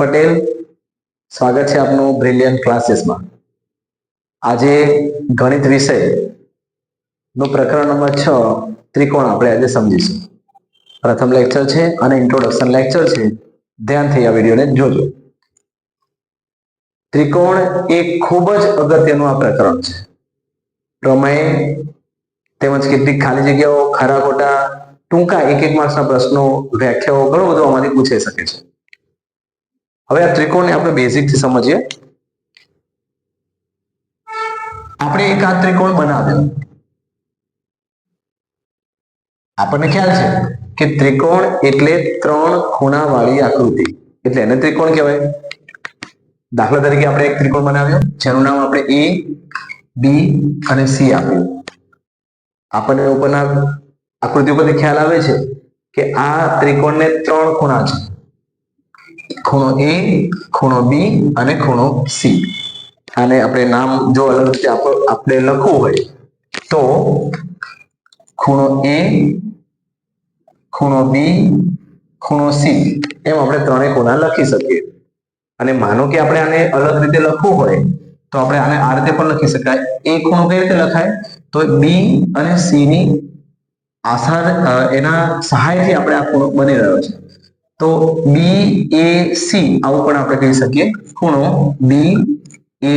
પટેલ, સ્વાગત છે આપનું બ્રિલિયન્ટ ક્લાસીસમાં। આજે ગણિત વિષય નું પ્રકરણ નંબર 6 ત્રિકોણ આપણે આજે સમજીશું। પ્રથમ લેક્ચર છે અને ઇન્ટ્રોડક્શન લેક્ચર છે, ધ્યાનથી આ વિડીયોને જોજો। ત્રિકોણ એક ખૂબ જ અગત્યનું આ પ્રકરણ છે। પ્રમેય તેમજ કેટલીક ખાલી જગ્યાઓ, ખરા ખોટા, ટૂંકા એક માર્ક્સના પ્રશ્નો, વ્યાખ્યાઓ ઘણું બધું આમાંથી પૂછાઈ શકે છે। હવે આ ત્રિકોણને આપણે બેઝિક થી સમજીએ। આપણે એક આ ત્રિકોણ બનાવ્યો, આપણને ખ્યાલ છે કે ત્રિકોણ એટલે ત્રણ ખૂણા વાળી આકૃતિ, એટલે એને ત્રિકોણ કહેવાય। દાખલા તરીકે આપણે એક ત્રિકોણ બનાવ્યો જેનું નામ આપણે એ, બી અને સી આપ્યું। આપણને ઉપરના આકૃતિ પરથી ખ્યાલ આવે છે કે આ ત્રિકોણને ત્રણ ખૂણા છે, ખૂણો એ, ખૂણો બી અને ખૂણો સી। આને આપણે નામ જો અલગ રીતે આપણે લખવું હોય તો ખૂણો એ, ખૂણો બી, ખૂણો સી, એમ આપણે ત્રણેય ખૂણા લખી શકીએ। અને માનો કે આપણે આને અલગ રીતે લખવું હોય તો આપણે આને આ રીતે પણ લખી શકાય। એ ખૂણો કઈ રીતે લખાય તો બી અને સી ની એના સહાયથી આપણે આ ખૂણો બની રહ્યો છે। તો બી એ સી આવું પણ આપણે કહી શકીએ, ખૂણો બી એ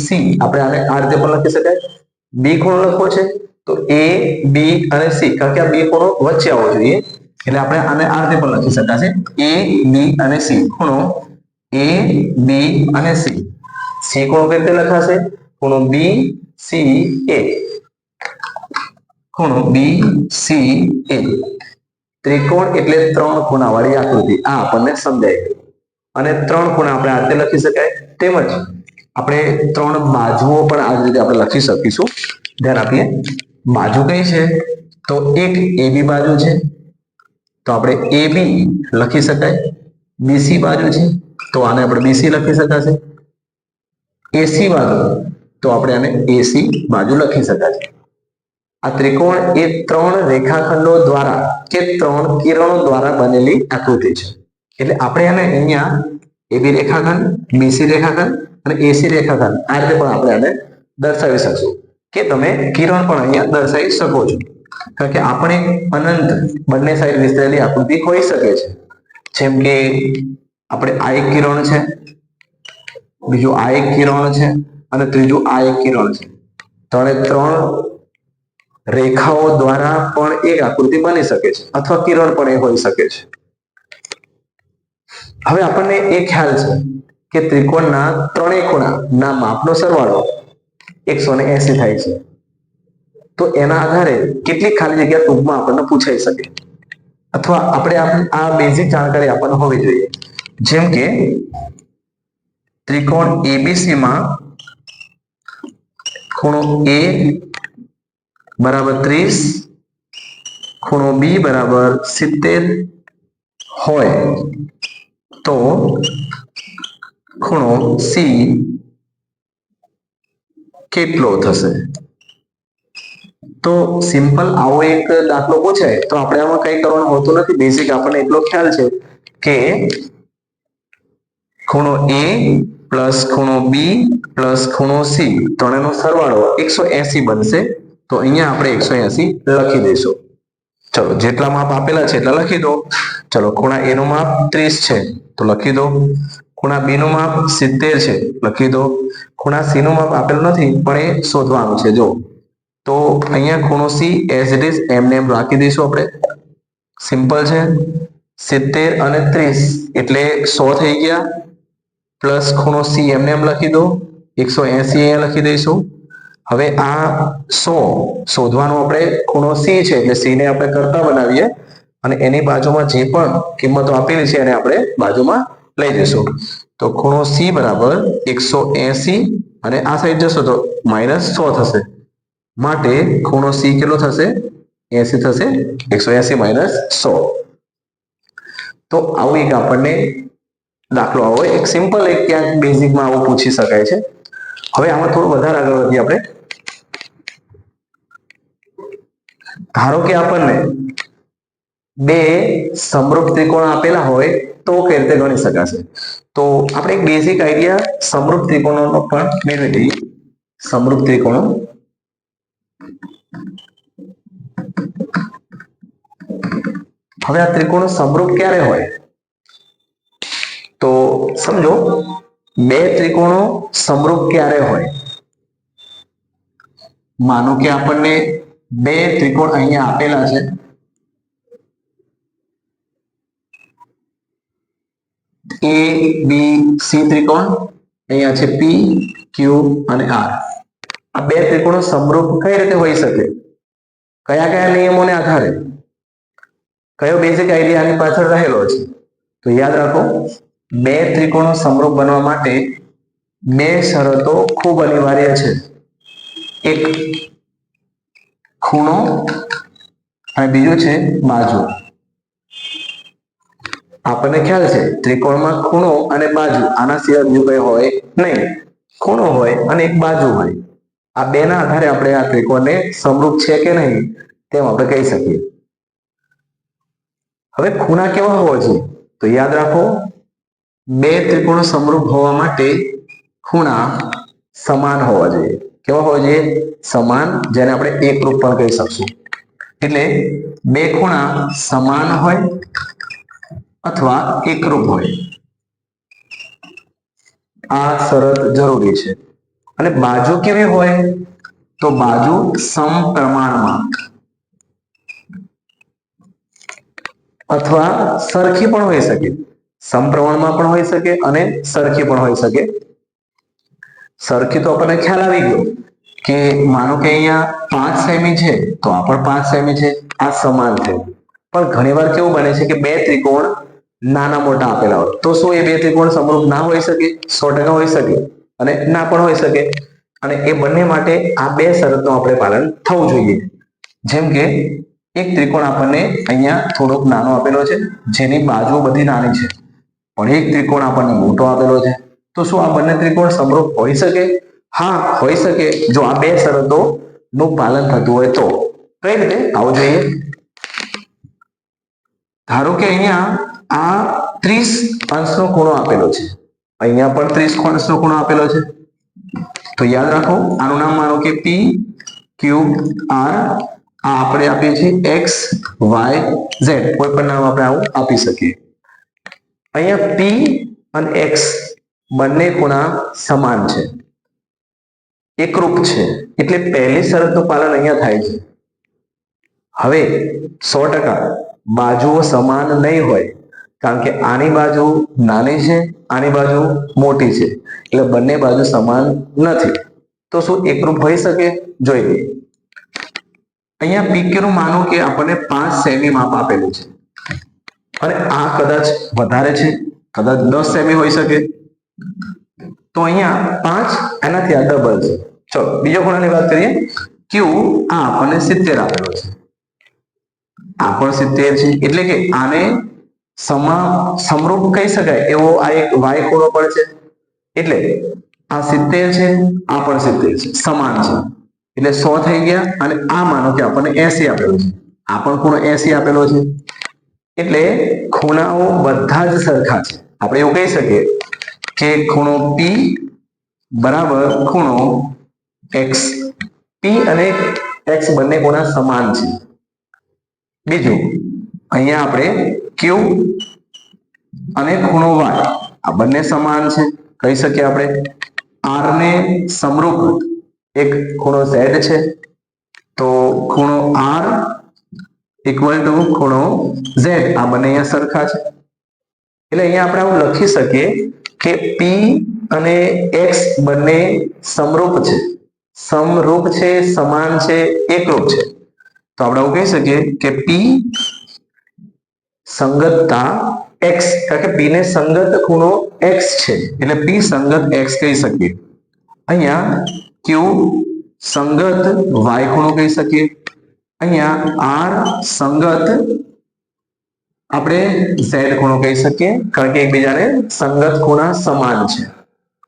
સી આપણે આને આ રીતે પણ લખી શકાય। બી ખૂણો લખવો છે તો એ બી અને સી, કારણ કે આ બે ખૂણો વચ્ચે આવવો જોઈએ એટલે આપણે આને આ રીતે પણ લખી શકાશે, એ બી અને સી, ખૂણો એ બી અને સી। સી ખૂણો કઈ રીતે લખાશે, ખૂણો બી સી એ, ખૂણો બી સી એ। ત્રિકોણ એટલે ત્રણ ખૂણા વાળી આકૃતિ, આ આપણને સમજાય ગયું। અને ત્રણ ખૂણા આપણે આ રીતે લખી શકાય, તેમજ આપણે ત્રણ બાજુઓ પણ આ રીતે આપણે લખી શકીશું। ધ્યાન આપીએ, બાજુ કઈ છે તો એક એબી બાજુ છે તો આપણે એબી લખી શકાય। બીસી બાજુ છે તો આને આપણે બીસી લખી શકાશે। એસી બાજુ તો આપણે આને એસી બાજુ લખી શકાશે। આ ત્રિકોણ એ ત્રણ રેખાખંડો દ્વારા કે ત્રણ કિરણો દ્વારા બનેલી આકૃતિ છે, એટલે આપણે આને અહીંયા એબી રેખાખંડ, બીસી રેખાખંડ અને એસી રેખાખંડ આ રીતે પણ આપણે આને દર્શાવી શકશું કે તમે કિરણ પણ અહીંયા દર્શાવી શકો છો, કારણ કે આપણે અનંત બંને સાઈડ વિસ્તરેલી આકૃતિ હોઈ શકે છે। જેમ કે આપણે આ એક કિરણ છે, બીજું આ એક કિરણ છે અને ત્રીજું આ એક કિરણ છે, ત્રણ રેખાઓ દ્વારા પણ એક આકૃતિ બની શકે છે અથવા કિરણ પણ એ હોઈ શકે છે। હવે આપણને એ ખ્યાલ છે કે ત્રિકોણના ત્રણેય ખૂણાના માપનો સરવાળો 180 થાય છે, તો એના આધારે કેટલી ખાલી જગ્યા ટૂંકમાં આપણને પૂછાઈ શકે અથવા આપણે આ બેઝિક જાણકારી આપણને હોવી જોઈએ। જેમ કે ત્રિકોણ એબીસી માં ખૂણો એ બરાબર 30, ખૂણો બી બરાબર 70 હોય તો ખૂણો સી કેટલો થશે? તો સિમ્પલ આવો એક દાખલો પૂછાય તો આપણે આમાં કંઈ કરવાનું હોતું નથી, બેઝિક આપણને એટલો ખ્યાલ છે કે ખૂણો એ પ્લસ ખૂણો બી પ્લસ ખૂણો સી ત્રણેયનો સરવાળો 180 બનશે, તો અહીંયા આપણે 180 લખી દઈશું। ચલો જેટલા માપ આપેલા છે એટલા લખી દો। ચલો ખૂણા એ નું માપ 30 છે તો લખી દો, ખૂણા બી નું માપ 70 છે લખી દો, ખૂણા સી નું માપ આપેલું નથી પણ એ શોધવાનું છે જો, તો અહીંયા ખૂણો સી એઝ ઇટ ઇઝ એમને એમ રાખી દઈશું આપણે, સિમ્પલ છે। 70 અને 30 એટલે 100 થઈ ગયા, પ્લસ ખૂણો સી એમને એમ લખી દો, 180 અહીંયા લખી દઈશું। હવે આ 100 શોધવાનું આપણે, ખૂણો સી છે એટલે સી ને આપણે કરતા બનાવીએ અને એની બાજુમાં જે પણ કિંમતો આપેલી છે એને આપણે બાજુમાં લઈ જઈશું। તો ખૂણો સી બરાબર 180 અને આ સાઈડ જશો તો -100 થશે, માટે ખૂણો સી કેટલો થશે 80 થશે, 180 - 100। તો આવું એક આપણને દાખલો આવો એક સિમ્પલ એક ક્યાંક બેઝિકમાં આવું પૂછી શકાય છે। હવે આમાં થોડું વધારે આગળ વધીએ આપણે। ધારો કે આપણને બે સમરૂપ ત્રિકોણ આપેલા હોય તો કઈ રીતે ગણી શકાશે? તો આપણે એક બેઝિક આઈડિયા સમરૂપ ત્રિકોણોનો પણ મેળવી લઈએ. સમરૂપ ત્રિકોણો હવે આ ત્રિકોણો સમરૂપ ક્યારે હોય? તો સમજો બે ત્રિકોણો સમરૂપ ક્યારે હોય? માનો કે આપણને બે ત્રિકોણ અહીંયા આપેલા છે. A B C ત્રિકોણ, અહીંયા છે P Q અને R. આ બે ત્રિકોણો સમરૂપ કઈ રીતે હોઈ શકે? કયા કયા નિયમોને આધારે? કયો બેઝિક આઈડિયા આની પાછળ રહેલો છે? તો યાદ રાખો, બે ત્રિકોણો સમરૂપ બનવા માટે બે શરતો ખૂબ અનિવાર્ય છે. એક ખૂણો અને બીજું છે બાજુ. આપણને ખ્યાલ છે ત્રિકોણમાં ખૂણો અને બાજુ, આના સિવાય બીજું કઈ હોય નહીં. ખૂણો હોય અને એક બાજુ હોય. આ બે ના આધારે આપણે આ ત્રિકોણને સમરૂપ છે કે નહીં તેમ આપણે કહી શકીએ. હવે ખૂણા કેવા હોવા જોઈએ? તો યાદ રાખો, બે ત્રિકોણો સમરૂપ હોવા માટે ખૂણા સમાન હોવા જોઈએ. કેવા હોવા જોઈએ? સમાન, જેને આપણે એકરૂપ પણ કહી શકશું. એટલે બે ખૂણા સમાન હોય અથવા એકરૂપ હોય, આ શરત જરૂરી છે. અને બાજુ કેવી હોય? તો બાજુ સમપ્રમાણમાં અથવા સરખી પણ હોઈ શકે. સમપ્રમાણમાં પણ હોઈ શકે અને સરખી પણ હોઈ શકે. સરખી તો આપણને ખ્યાલ આવી ગયો કે માનો કે અહીંયા 5 સેમી છે તો આ પણ 5 સેમી છે, આ સમાન છે. પણ ઘણીવાર કેવું બને છે કે બે ત્રિકોણ નાના મોટા આપેલા હોય, તો શું એ બે ત્રિકોણ સમરૂપ ના હોઈ શકે? 100% હોઈ શકે અને ના પણ હોઈ શકે. અને એ બંને માટે આ બે શરતનું આપણે પાલન થવું જોઈએ. જેમ કે એક ત્રિકોણ આપણને અહીંયા થોડોક નાનો આપેલો છે, જેની બાજુ બધી નાની છે, પણ એક ત્રિકોણ આપણને મોટો આપેલો છે. તો શું આ બંને ત્રિકોણ સમરૂપ હોઈ શકે? હા, હોઈ શકે, જો આ બે શરતોનું પાલન થતું હોય તો. કઈ રીતે? આવું જોઈએ. ધારો કે અહીંયા આ 30 અંશનો ખૂણો આપેલો છે, અહીંયા પણ 30 અંશનો ખૂણો આપેલો છે. તો યાદ રાખો, આનું નામ માનો કે P Q R. આ આપણે આપીએ છીએ X Y Z, કોઈ પણ નામ આપણે આવું આપી શકીએ. અહીંયા P અને X બંને ખૂણા સમાન છે, એકરૂપ છે, એટલે પહેલી શરતનું પાલન અહીંયા થાય છે. હવે 100% બાજુઓ સમાન નહીં હોય, કારણ કે આની બાજુ નાની છે, આની બાજુ મોટી છે, એટલે બંને બાજુ સમાન નથી. તો શું એકરૂપ હોઈ શકે? જોઈ લઈએ. અહીંયા PQ નું માનો કે આપણને 5 સેમી માપ આપેલું છે અને આ કદાચ વધારે છે, કદાચ 10 સેમી હોઈ શકે. તો અહીંયા 5 એનાથી આ ડબલ છે. ચલો બીજો ખૂણાની વાત કરીએ. Q આ આપણને 70 આપેલો છે, આ પણ 70 છે, એટલે કે આને સમરૂપ કહી શકાય એવો આ એક y ખૂણો પણ છે. એટલે આ 70 છે, આ પણ 70 છે, સમાન છે, એટલે 100 થઈ ગયા. અને આ માનો કે આપણને 80 આપેલો છે, આ પણ ખૂણો 80 આપેલો છે. એટલે ખૂણાઓ બધા જ સરખા છે. આપણે એવું કહી શકીએ કે ખૂણો P બરાબર ખૂણો X. P અને X બંને ખૂણા સમાન છે. બીજું, અહીંયા આપણે Q અને ખૂણો Y આ બંને સમાન છે, કહી શકીએ આપણે. R ને સમરૂપ એક ખૂણો Z છે, તો ખૂણો R ઇક્વલ ટુ ખૂણો Z, આ બંને અહીંયા સરખા છે. એટલે અહીંયા આપણે આવું લખી શકીએ કે P અને X બંને સમરૂપ છે, સમાન છે, એકરૂપ છે. તો આપણે આવું કહી શકીએ કે P સંગતતા X, કારણ કે P ને સંગત ખૂણો X છે, એટલે P સંગત X કહી શકીએ. અહીંયા Q સંગત Y ખૂણો કહી શકીએ. અહીંયા R સંગત આપણે Z ખૂણો કહી શકીએ, કારણ કે એકબીજાને સંગત ખૂણા સમાન છે.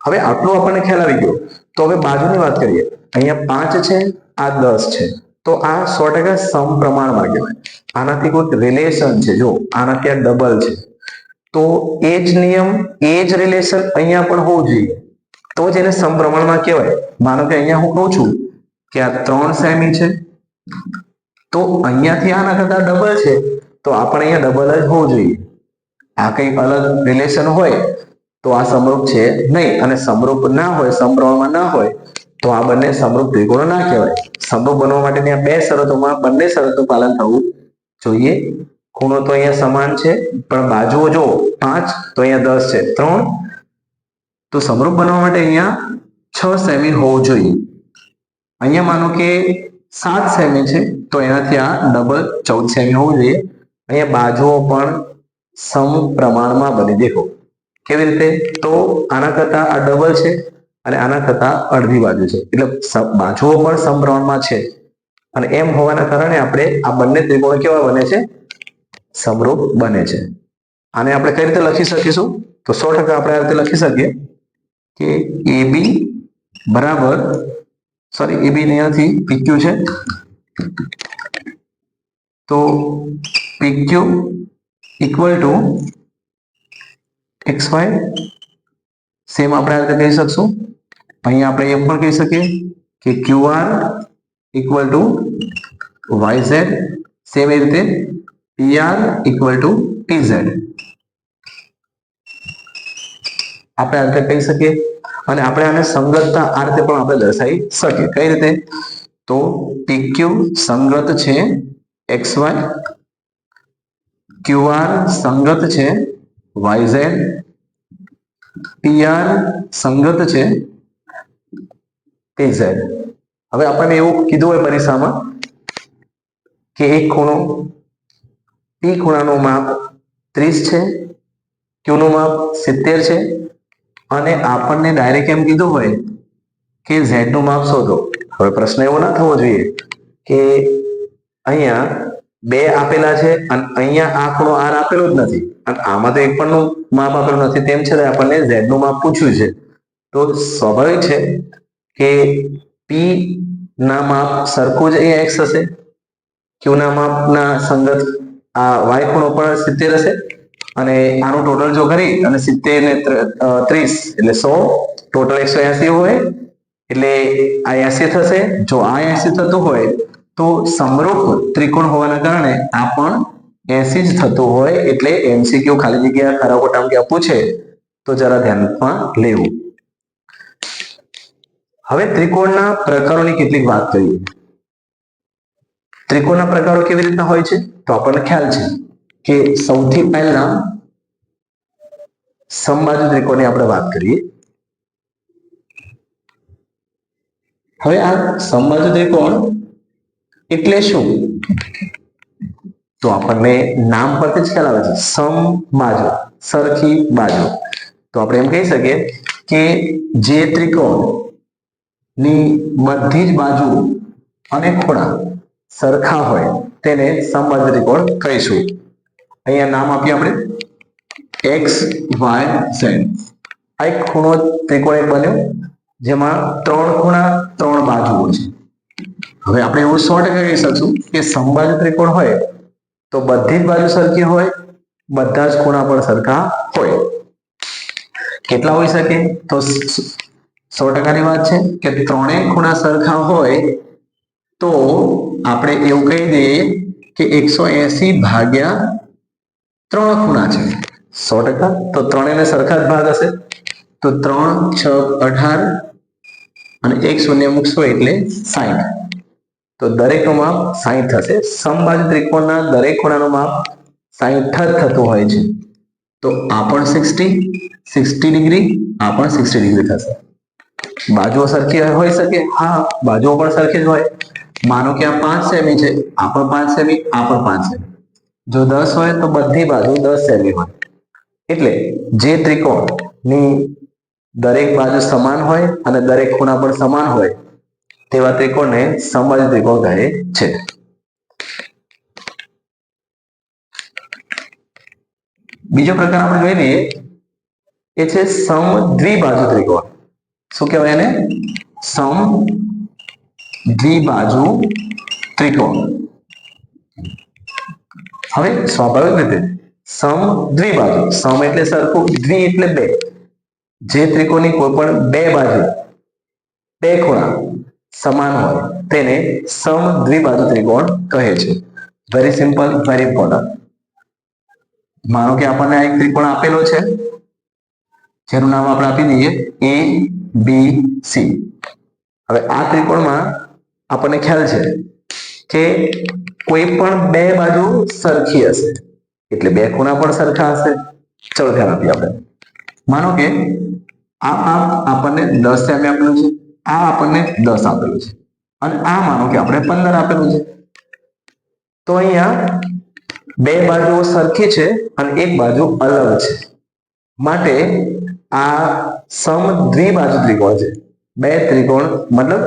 હવે આટલું આપણને ખ્યાલ આવી ગયો. તો હવે બાજુની વાત કરીએ. અહીંયા 5 છે, આ 10 છે, તો આ 100% સમપ્રમાણમાં કહેવાય. આનાથી કોઈ રિલેશન છે, જો આનાથી આ ડબલ છે, તો એ જ નિયમ, એ જ રિલેશન અહીંયા પણ હોવું જોઈએ, તો જ એને સમપ્રમાણમાં કહેવાય. માનો કે અહીંયા હું કહું છું કે આ 3 સેમી છે, તો અહીંયાથી આના કરતા ડબલ છે, તો આ પણ અહીંયા ડબલ જ હોવું જોઈએ. આ કંઈક અલગ રિલેશન હોય તો આ સમરૂપ છે નહીં, અને સમરૂપ ના હોય, સમપ્રમાણમાં ના હોય તો આ બંને સમરૂપ ત્રિકોણો ના કહેવાય. સમરૂપ બનવા માટેની આ બે શરતોમાં બંને શરતોનું પાલન થવું જોઈએ. ખૂણો તો અહીંયા સમાન છે, પણ બાજુઓ જો 5 તો અહીંયા 10 છે, 3, તો સમરૂપ બનવા માટે અહીંયા 6 સેમી હોવું જોઈએ. અહીંયા માનો કે 7 સેમી છે, તો એનાથી આ ડબલ 14 સેમી હોવું જોઈએ. અહીંયા બાજુઓ પણ સમપ્રમાણમાં બની. દેખો કેવી રીતે, તો આના કરતા આ ડબલ છે અને આના કરતા અડધી બાજુ છે, એટલે બાજુઓ પણ સમપ્રમાણમાં છે. અને એમ હોવાના કારણે આપણે આ બંને ત્રિકોણ કેવા બને છે? સમરૂપ બને છે. આને આપણે કઈ રીતે લખી શકીશું? તો 100% આપણે આ રીતે લખી શકીએ કે AB બરાબર, સોરી AB અહીંયાથી PQ છે, તો PQ equal to XY, same આપણે આ રીતે કહી શકશું. અહીંયા આપણે એમ પણ કહી શકીએ કે QR equal to YZ, same એ રીતે PR ઇક્વલ ટુ TZ આપણે આ રીતે કહી શકીએ. અને આપણે આને સંગતતા આ રીતે પણ આપણે દર્શાવી શકીએ. કઈ રીતે? તો PQ સંગત છે XY, QR સંગત છે YZ, PR સંગત છે TZ. હવે આપણને એવું કીધું હોય પરીક્ષામાં કે એક ખૂણો P ખૂણાનું માપ 30 છે, Q નું માપ 70 છે, અને આપણને ડાયરેક્ટ એમ કીધું હોય કે Z નું માપ શોધો. હવે પ્રશ્ન એવો ના થવો જોઈએ કે અહીંયા 2 આપેલા છે અને અહીંયા આ ખૂણો R આપેલો જ નથી અને આમાં તો એક પણ નું માપ આપેલું નથી, તેમ છતાં આપણને Z નું માપ પૂછ્યું છે. તો સ્વાભાવિક છે કે P ના માપ સરખું જ અહીંયા X હશે, Q ના માપના સંગત આ Y ખૂણો પણ 70 હશે, અને આનું ટોટલ જો કરી અને 70 ને 30 એટલે 100, ટોટલ 180 હોય એટલે આ 80 થશે. જો આ 80 થતું હોય તો સમરૂપ ત્રિકોણ હોવાના કારણે આ પણ 80 જ થતું હોય, એટલે MCQ ખાલી જગ્યા ખરા ખોટા કે પૂછે તો જરા ધ્યાનમાં લેવું. હવે ત્રિકોણના પ્રકારોની કેટલીક વાત કરીએ. ત્રિકોણના પ્રકારો કેવી રીતના હોય છે? તો આપણને ખ્યાલ છે કે સૌથી પહેલા સમબાજુ ત્રિકોણની આપણે વાત કરીએ. હવે આ સમબાજુ ત્રિકોણ એટલે શું? તો આપણને નામ પરથી જ ખ્યાલ આવે છે, સમબાજુ, સરખી બાજુ. તો આપણે એમ કહી શકીએ કે જે ત્રિકોણ ની બધી જ બાજુ અને ખૂણા સરખા હોય તેને સમબાજુ ત્રિકોણ કહીશું. અહીંયા નામ આપીએ આપણે XYZ. આ એક ખૂણો ત્રિકોણ એક બન્યો જેમાં 3 ખૂણા 3 બાજુઓ છે. હવે આપણે એવું 100% કહી શકશું કે સમબાજુ ત્રિકોણ હોય તો બધી જ બાજુ સરખી હોય, બધા જ ખૂણા પણ સરખા હોય. કેટલા હોઈ શકે? તો 100% ની વાત છે કે 3 ખૂણા સરખા હોય તો આપણે એવું કહી દઈએ કે 180 ભાગ્યા 3 ખૂણા છે. 100%. તો 3 ને સરખા જ ભાગ હશે, તો 3 6 18 અને 1 શૂન્ય મૂકશો એટલે 60. તો દરેકનું માપ 60 થશે. સમબાજુ ત્રિકોણના દરેક ખૂણાનું માપ 60 જ થતું હોય છે. તો આ પણ 60 ડિગ્રી, આ પણ 60 ડિગ્રી થશે. બાજુઓ સરખી હોઈ શકે? હા, બાજુઓ પણ સરખી જ હોય. માનો કે આ 5 સેમી છે, આ પણ 5 સેમી, આ પણ 5 સેમી. જો 10 હોય તો બધી બાજુ 10 સેમી હોય. એટલે જે ત્રિકોણની દરેક બાજુ સમાન હોય અને દરેક ખૂણા પણ સમાન હોય તેવા ત્રિકોણને સમબાજુ ત્રિકોણ કહે છે. બીજો પ્રકાર આપણે જોઈ લઈએ, એ છે સમદ્વિબાજુ ત્રિકોણ. શું કહેવાય એને? સમદ્વિબાજુ ત્રિકોણ. હવે સ્વાભાવિક રીતે સમ દ્વિબાજુ, સમ એટલે સરખું, દ્વિ એટલે બે, જે ત્રિકોણની કોઈ પણ બે બાજુ બે ખૂણા સમાન હોય તેને સમ દ્વિબાજુ ત્રિકોણ કહે છે. Very simple, very important. માનો કે આપણને આ એક ત્રિકોણ આપેલો છે જેનું નામ આપણે આપી દઈએ એ બી સી. હવે આ ત્રિકોણમાં આપણને ખ્યાલ છે કે કોઈ પણ બે બાજુ સરખી હશે એટલે બે ખૂણા પણ સરખા હશે. ચલો ધ્યાન આપીએ આપણે. માનો કે આ માપ આપણને 10 એમ આપેલું છે, આ આપણને 10 આપેલું છે અને આ માનો કે આપણે 15 આપેલું છે. તો અહીંયા બે બાજુઓ સરખી છે અને એક બાજુ અલગ છે માટે આ સમ દ્વિબાજુ ત્રિકોણ છે. બે ત્રિકોણ મતલબ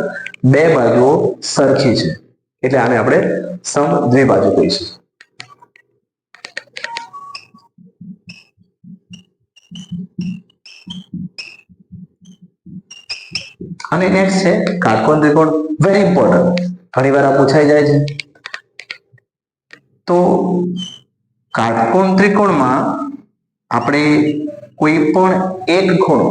બે બાજુઓ સરખી છે એટલે આને આપણે સમ દ્વિબાજુ કહીશું. અને નેક્સ્ટ છે કાટકોણ ત્રિકોણ. વેરી ઇમ્પોર્ટન્ટ, ઘણી વાર આ પૂછાઈ જાય છે. તો કાટકોણ ત્રિકોણમાં આપણે કોઈ પણ એક ખૂણો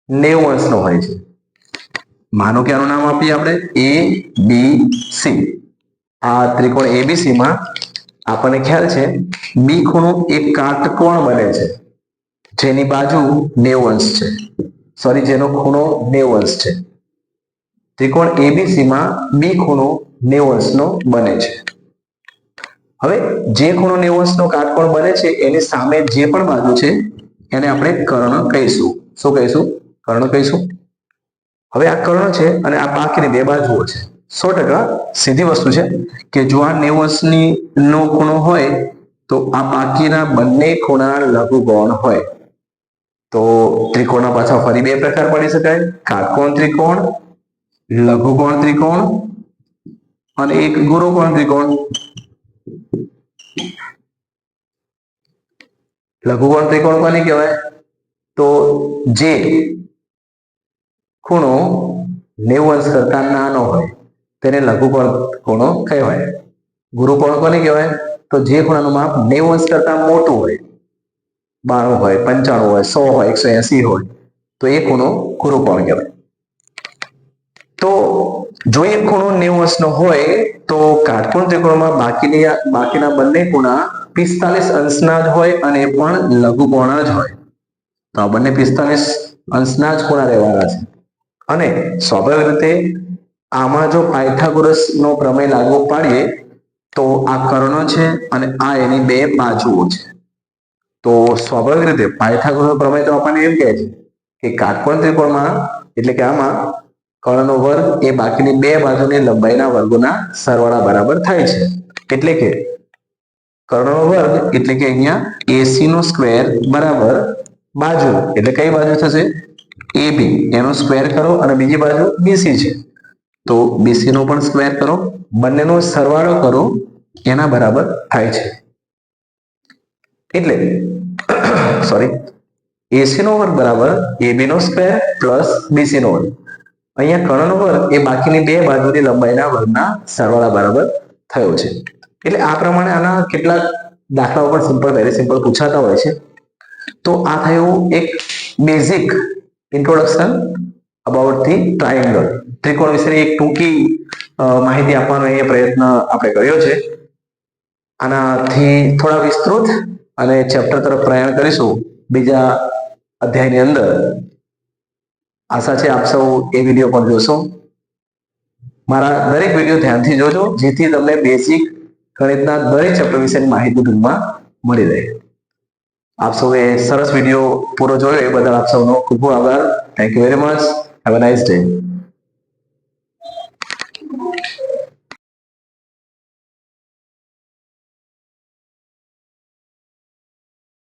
90 અંશનો હોય છે. માનો કે આનું નામ આપીએ આપણે એ બી સી. આ ત્રિકોણ એબીસી માં આપણને ખ્યાલ છે બી ખૂણો એક કાટકોણ બને છે જેની બાજુ 90 અંશ છે, સોરી જેનો ખૂણો 90 અંશ છે. ત્રિકોણ એબીસી માં બી ખૂણો 90 અંશનો બને છે. હવે જે ખૂણો 90 અંશનો કાટકોણ બને છે એની સામે જે પણ બાજુ છે એને આપણે કર્ણ કહીશું. શું કહીશું? કર્ણ કહીશું. હવે આ કર્ણ છે અને આ બાકીની બે બાજુઓ છે. 100% સીધી વસ્તુ છે કે જો આ 90 અંશની નો ખૂણો હોય તો આ બાકીના બંને ખૂણા લઘુકોણ હોય. તો ત્રિકોણના પાછા ફરી બે પ્રકાર પડી શકાય, કાટકોણ ત્રિકોણ, લઘુકોણ ત્રિકોણ અને એક ગુરુકોણ ત્રિકોણ. લઘુકોણ ત્રિકોણ કોને કહેવાય? તો જે ખૂણો 90 અંશ કરતા નાનો હોય તેને લઘુકોણ ખૂણો કહેવાય. ગુરુકોણ કોને કહેવાય? તો જે ખૂણાનું માપ 90 અંશ કરતા મોટું હોય, 92 હોય, 95 હોય, 100 હોય, 180 હોય તો એ ખૂણો ગુરુકોણ કહેવાય. તો જો એક ખૂણો 90 અંશનો હોય તો કાટકોણ ત્રિકોણમાં બાકીના બંને ખૂણા 45 અંશના જ હોય અને એ પણ લઘુકોણ જ હોય. તો આ બંને 45 અંશના જ ખૂણા રહેવાના છે. અને સ્વાભાવિક રીતે આમાં જો પાયથાગોરસનો પ્રમેય લાગુ પાડીએ તો આ કર્ણ છે અને આ એની બે બાજુઓ છે. તો સ્વાભાવિક રીતે પાયથાગોરસનો પ્રમેય તો આપણને એમ કહે છે કે કાટકોણ ત્રિકોણમાં એટલે કે આમાં કર્ણનો વર્ગ એ બાકીની બે બાજુની લંબાઈના વર્ગોના સરવાળા બરાબર થાય છે. એટલે કે કર્ણનો વર્ગ એટલે કે અહીંયા એસી નો સ્ક્વેર બરાબર બાજુ એટલે કઈ બાજુ થશે? AB એનો સ્ક્વેર કરો અને બીજી બાજુ BC છે તો BC નો પણ સ્ક્વેર કરો, બંનેનો સરવાળો કરો એના બરાબર થાય છે. એટલે AC નો વર્ગ બરાબર AB નો સ્ક્વેર પ્લસ BC નો વર્ગ. અહીંયા કર્ણનો વર્ગ એ બાકીની બે બાજુની લંબાઈના વર્ગના સરવાળા બરાબર થયો છે. એટલે આ પ્રમાણે આના કેટલાક દાખલાઓ પણ સિમ્પલ, વેરી સિમ્પલ પૂછાતા હોય છે. તો આ થયું એક basic introduction about the triangle. ત્રિકોણ વિશેની એક ટૂંકી માહિતી આપવાનો અહીંયા પ્રયત્ન આપણે કર્યો છે. આનાથી થોડા વિસ્તૃત અને ચેપ્ટર તરફ પ્રયાણ કરીશું બીજા અધ્યાયની અંદર. આશા છે આપ સૌ એ વિડીયો પણ જોશો. મારા દરેક વિડીયો ધ્યાનથી જોજો જેથી તમને બેઝિક ગણિતના દરેક ચેપ્ટર વિશેની માહિતી ટૂંકમાં મળી રહે. આપ સૌએ સરસ વિડીયો પૂરો જોયો એ બદલ આપ સૌનો ખૂબ ખૂબ આભાર. Thank you very much. Have a nice day.